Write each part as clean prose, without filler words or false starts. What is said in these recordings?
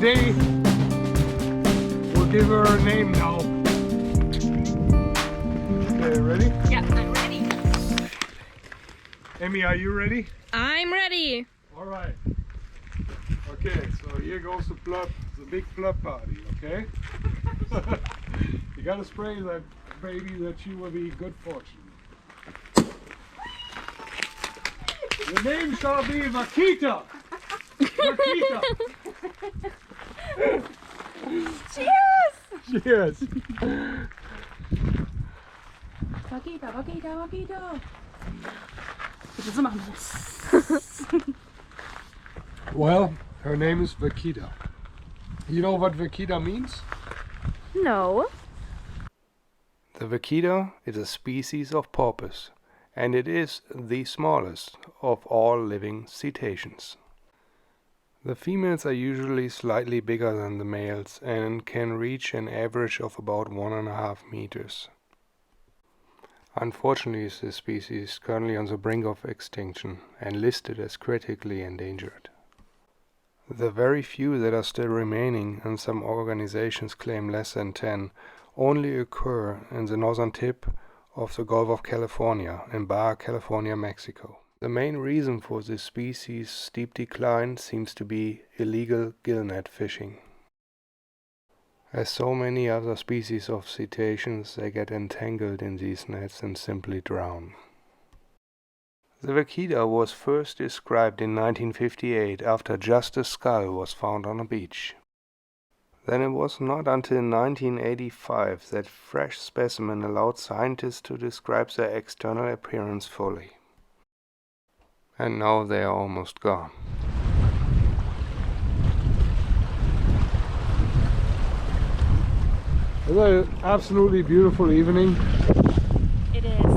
today we'll give her a name now. Okay, ready? Yeah, I'm ready. Amy, are you ready? I'm ready. All right. Okay, so here goes the flop, the big flop party, okay? You gotta spray that baby that she will be good fortune. The name shall be Vaquita! Vaquita! Cheers! Cheers! Vaquita, Vaquita, Vaquita. Bitte so machen. Well, her name is Vaquita. You know what Vaquita means? No. The vaquita is a species of porpoise, and it is the smallest of all living cetaceans. The females are usually slightly bigger than the males and can reach an average of about 1.5 meters. Unfortunately, this species is currently on the brink of extinction and listed as critically endangered. The very few that are still remaining, and some organizations claim less than 10, only occur in the northern tip of the Gulf of California in Baja California, Mexico. The main reason for this species' steep decline seems to be illegal gillnet fishing. As so many other species of cetaceans, they get entangled in these nets and simply drown. The vaquita was first described in 1958 after just a skull was found on a beach. Then it was not until 1985 that fresh specimen allowed scientists to describe their external appearance fully. And now they are almost gone. It's an absolutely beautiful evening. It is.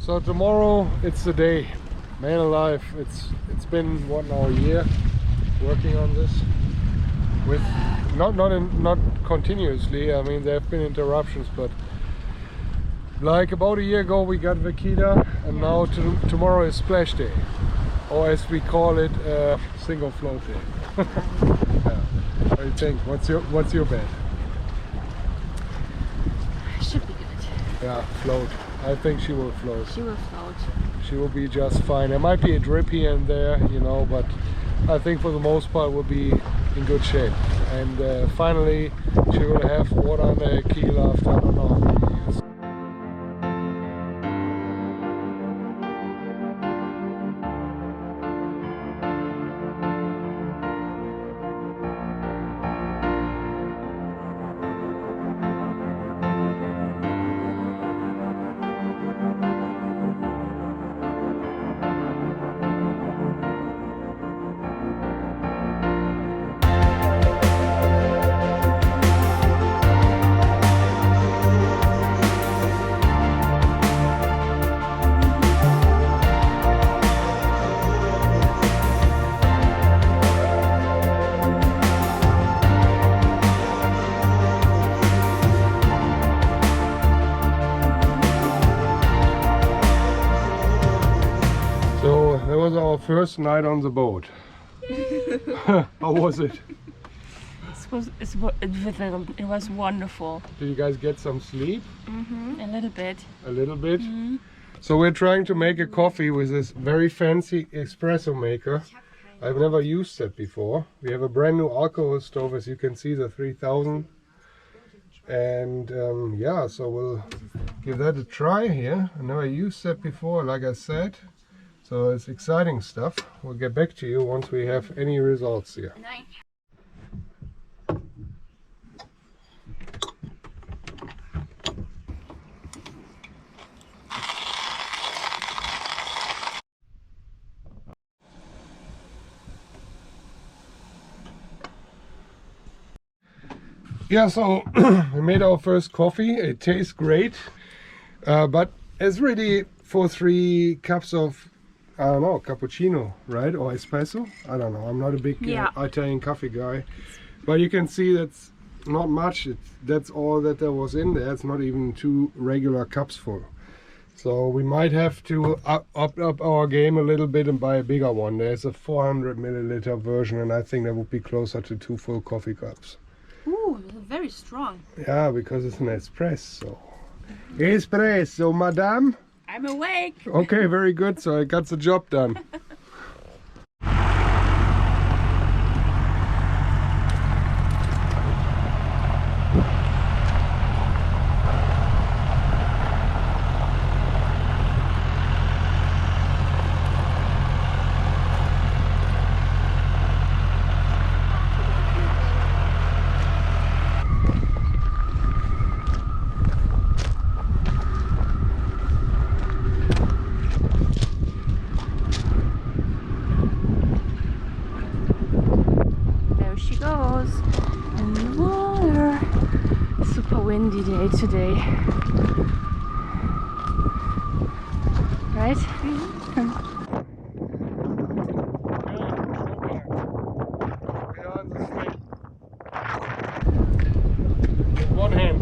So tomorrow it's the day. Man alive, it's been what now, a year working on this with not continuously. I mean, there have been interruptions, but like about a year ago we got Vaquita, and now tomorrow is splash day, or as we call it, single float day. Yeah. What do you think? What's your bet? Should be good. Yeah, float. I think she will float. She will float. She will be just fine. There might be a drip here and there, you know, but I think for the most part we'll be in good shape. And finally, she will have water on the keel after, I don't know how many years. That was our first night on the boat. How was it? It was wonderful. Did you guys get some sleep? A little bit. A little bit? So we're trying to make a coffee with this very fancy espresso maker. I've never used that before. We have a brand new alcohol stove, as you can see, the 3000. And yeah, so we'll give that a try here. I never used that before, like I said. So it's exciting stuff. We'll get back to you once we have any results here. Yeah, so we made our first coffee. It tastes great, but it's really for 3 cups of, I don't know, cappuccino, right? Or espresso? I don't know. I'm not a big Italian coffee guy, but you can see that's not much. That's all that there was in there. It's not even 2 regular cups full. So we might have to up our game a little bit and buy a bigger one. There's a 400 milliliter version, and I think that would be closer to 2 full coffee cups. Ooh, very strong. Yeah, because it's an espresso. Espresso, madame. I'm awake. Okay, very good. So I got the job done. There she goes in the water. Super windy day today. Right? With one hand.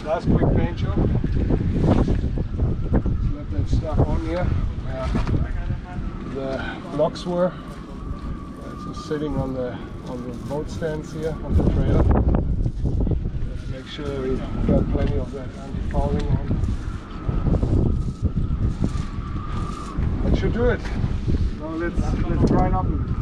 Last quick paint job. Let that stuff on here where the blocks were. It's just sitting on the boat stands here on the trailer. Just make sure we got plenty of that anti-fouling on. That should do it. So let's dry it up a little.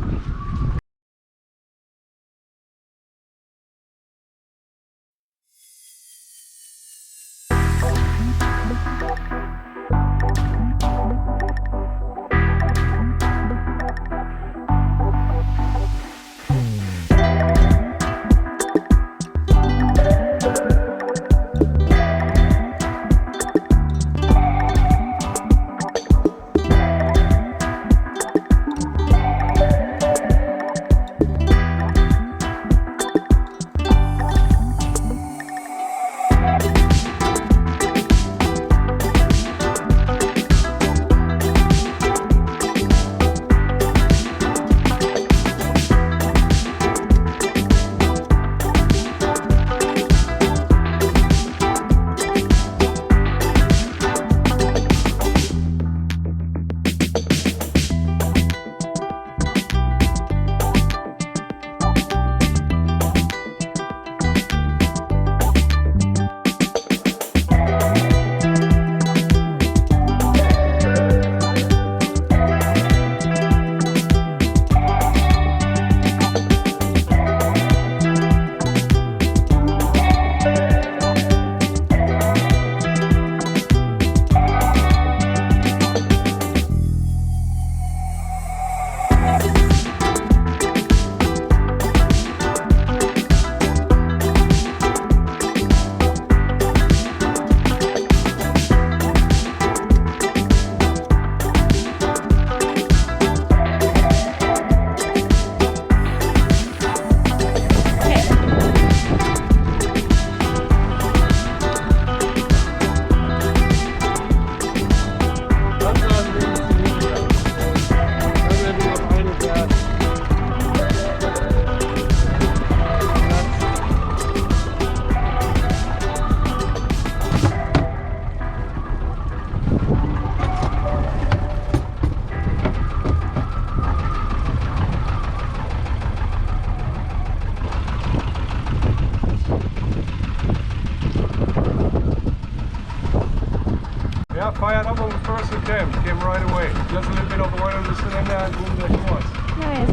Yeah, fired up on the first attempt, came right away. Just a little bit of oil on the cylinder and boom, there she was. Nice.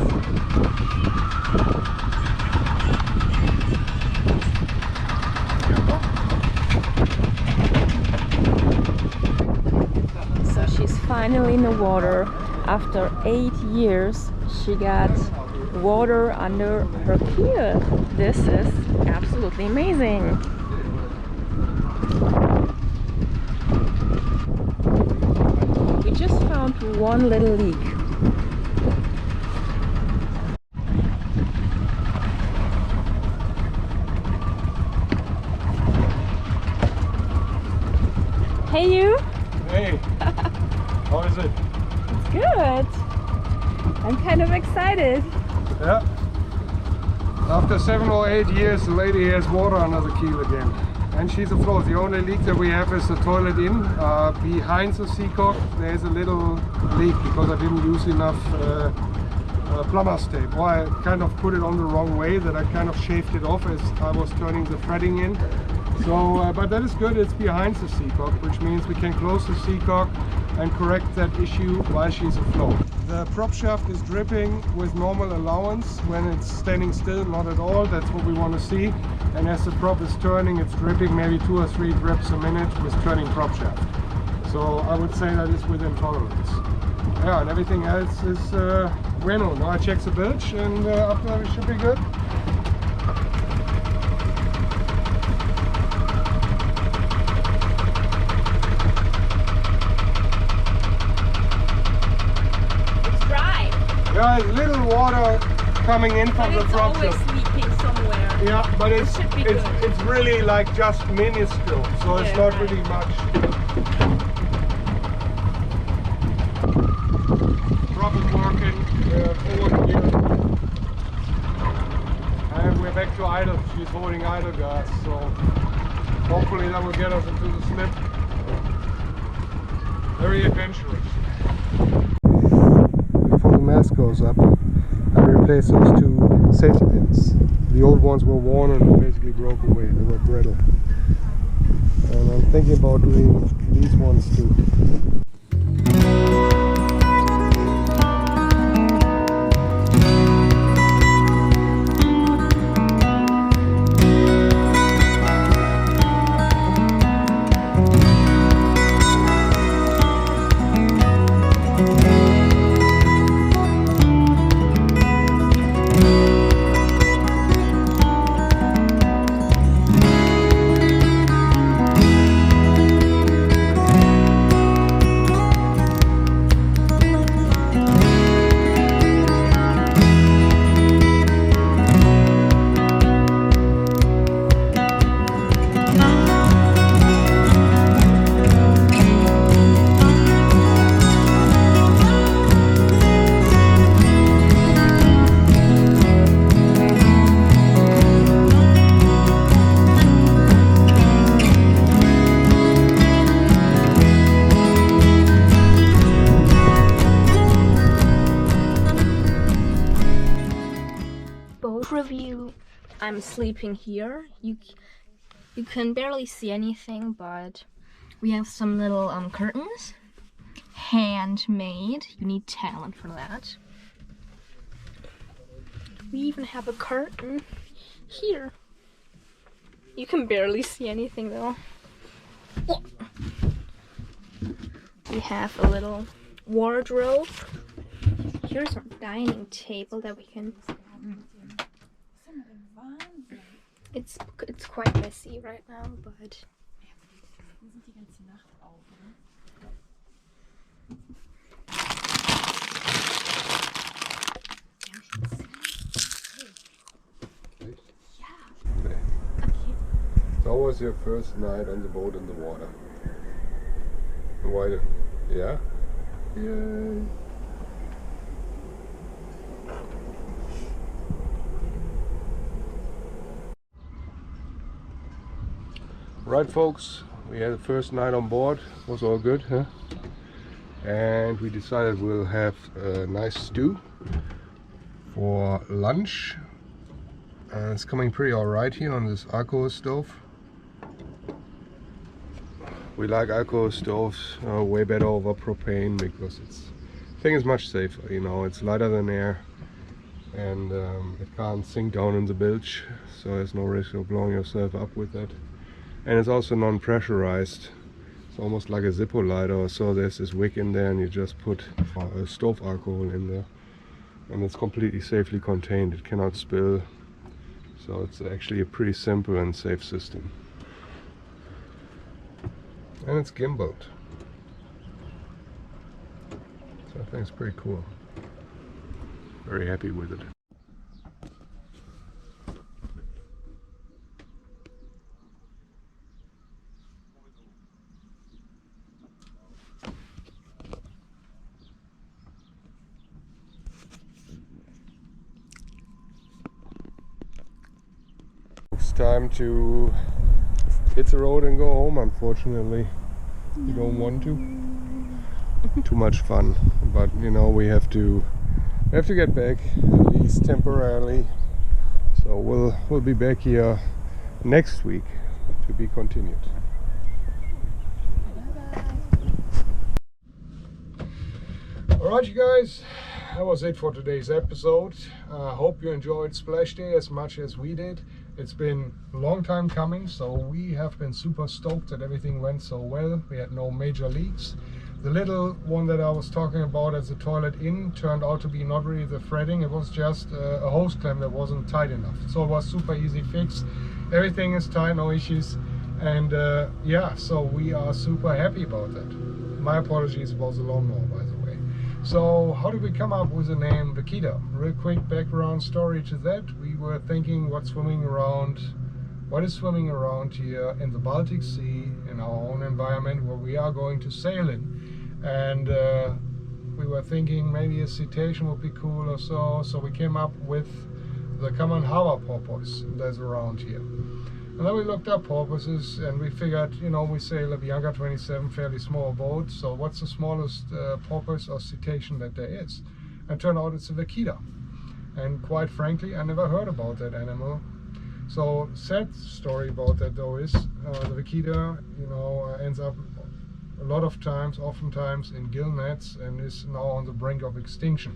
So she's finally in the water. After 8 years, she got water under her keel. This is absolutely amazing. We just found one little leak. Hey you! Hey! How is it? It's good! I'm kind of excited. Yeah. After 7 or 8 years, the lady has water under the keel again. And she's afloat. The only leak that we have is the toilet in. Behind the seacock, there's a little leak because I didn't use enough plumber's tape. Or I kind of put it on the wrong way, that I kind of shaved it off as I was turning the threading in. So, but that is good, it's behind the seacock, which means we can close the seacock and correct that issue while she's afloat. The prop shaft is dripping with normal allowance when it's standing still, not at all. That's what we want to see. And as the prop is turning, it's dripping maybe 2 or 3 drips a minute with turning prop shaft. So I would say that is within tolerance. Yeah, and everything else is bueno. Now I check the bilge, and after that we should be good. Yeah, a little water coming in from the prop shaft. It's always leaking somewhere. Yeah, but it's really like just minuscule, so it's not really much. Prop is working, forward here. And we're back to idle. She's holding idle gas, so hopefully that will get us into the slip. Very adventurous. Before the mast goes up, I replaced those 2 safety pins. The old ones were worn and basically broke away, they were brittle. And I'm thinking about doing these ones too. Review. I'm sleeping here. You can barely see anything, but we have some little curtains, handmade. You need talent for that. We even have a curtain here. You can barely see anything though. We have a little wardrobe. Here's our dining table that we can. It's quite messy right now, but How was your first night on the boat in the water? Why? Yeah? Yay! Right, folks, we had the first night on board. Was all good, huh? And we decided we'll have a nice stew for lunch. It's coming pretty alright here on this alcohol stove. We like alcohol stoves way better over propane because I think it's much safer, you know, it's lighter than air, and it can't sink down in the bilge, so there's no risk of blowing yourself up with that. And it's also non-pressurized. It's almost like a Zippo lighter or so. There's this wick in there and you just put stove alcohol in there, and it's completely safely contained. It cannot spill, so it's actually a pretty simple and safe system. And it's gimbaled, so I think it's pretty cool. Very happy with it. time to hit the road and go home, unfortunately. You don't want to. Too much fun, but you know, we have to get back, at least temporarily. So we'll be back here next week to be continued. Alright you guys, that was it for today's episode. Hope you enjoyed Splash Day as much as we did. It's been a long time coming, so we have been super stoked that everything went so well. We had no major leaks. The little one that I was talking about as a toilet in turned out to be not really the threading, it was just a hose clamp that wasn't tight enough. So it was super easy fix. Everything is tight, no issues. And yeah, so we are super happy about that. My apologies about the lawnmower, by the way. So how did we come up with the name Vaquita? Real quick background story to that. We were thinking what is swimming around here in the Baltic Sea in our own environment where we are going to sail in. And we were thinking maybe a cetacean would be cool or so. So we came up with the common harbor porpoise that's around here. And then we looked up porpoises and we figured, you know, we sail a Bianca 27, fairly small boat. So what's the smallest porpoise or cetacean that there is? And turned out it's a Vaquita. And quite frankly, I never heard about that animal. So sad story about that though is the Vaquita, you know, ends up oftentimes in gill nets and is now on the brink of extinction.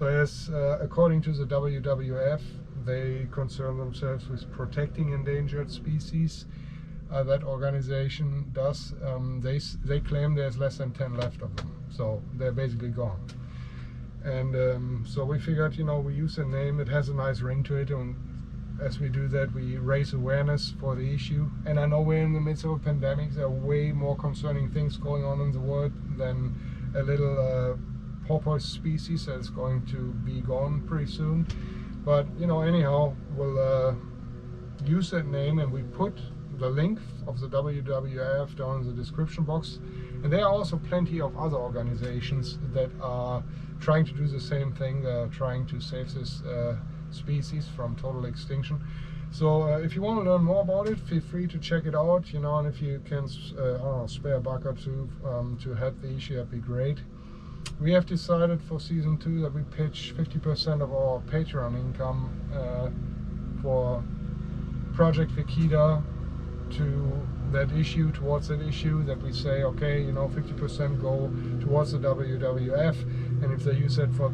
So as according to the WWF, they concern themselves with protecting endangered species. That organization does. They claim there's less than 10 left of them, so they're basically gone. And so we figured, you know, we use a name that has a nice ring to it, and as we do that, we raise awareness for the issue. And I know we're in the midst of a pandemic. There are way more concerning things going on in the world than a little porpoise species that's going to be gone pretty soon. But you know, anyhow, we'll use that name, and we put the link of the WWF down in the description box. And there are also plenty of other organizations that are trying to do the same thing. They're trying to save this species from total extinction. So if you want to learn more about it, feel free to check it out, you know, and if you can I don't know, spare a buck or two to help the issue, that'd be great. We have decided for season 2 that we pitch 50% of our Patreon income for Project Vaquita to that issue, towards that issue, that we say, okay, you know, 50% go towards the WWF, and if they use it for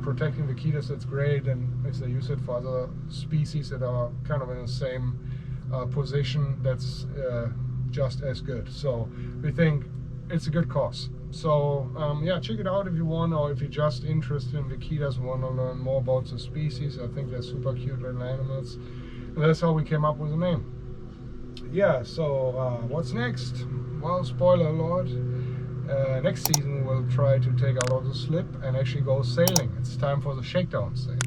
protecting vaquitas, that's great, and if they use it for other species that are kind of in the same position, that's just as good. So we think it's a good cause. So yeah, check it out if you want, or if you're just interested in vaquitas and want to learn more about the species. I think they're super cute little animals, and that's how we came up with the name. Yeah, so what's next? Well, spoiler alert, next season we'll try to take out of the slip and actually go sailing. It's time for the shakedown sail.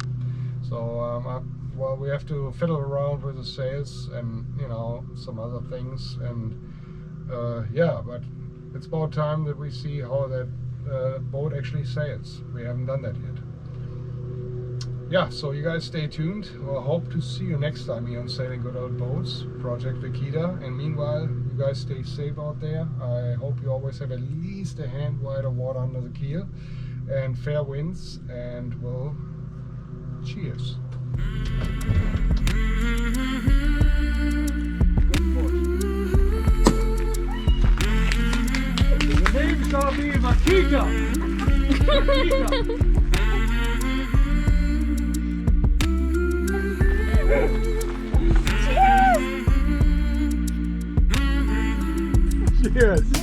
So well, we have to fiddle around with the sails and, you know, some other things, and yeah, but it's about time that we see how that boat actually sails. We haven't done that yet. Yeah, so you guys stay tuned. We'll hope to see you next time here on Sailing Good Old Boats, Project Vaquita. And meanwhile, you guys stay safe out there. I hope you always have at least a hand wide of water under the keel and fair winds, and we'll cheers. The name's gonna be Vaquita. Vaquita. Cheers! Cheers!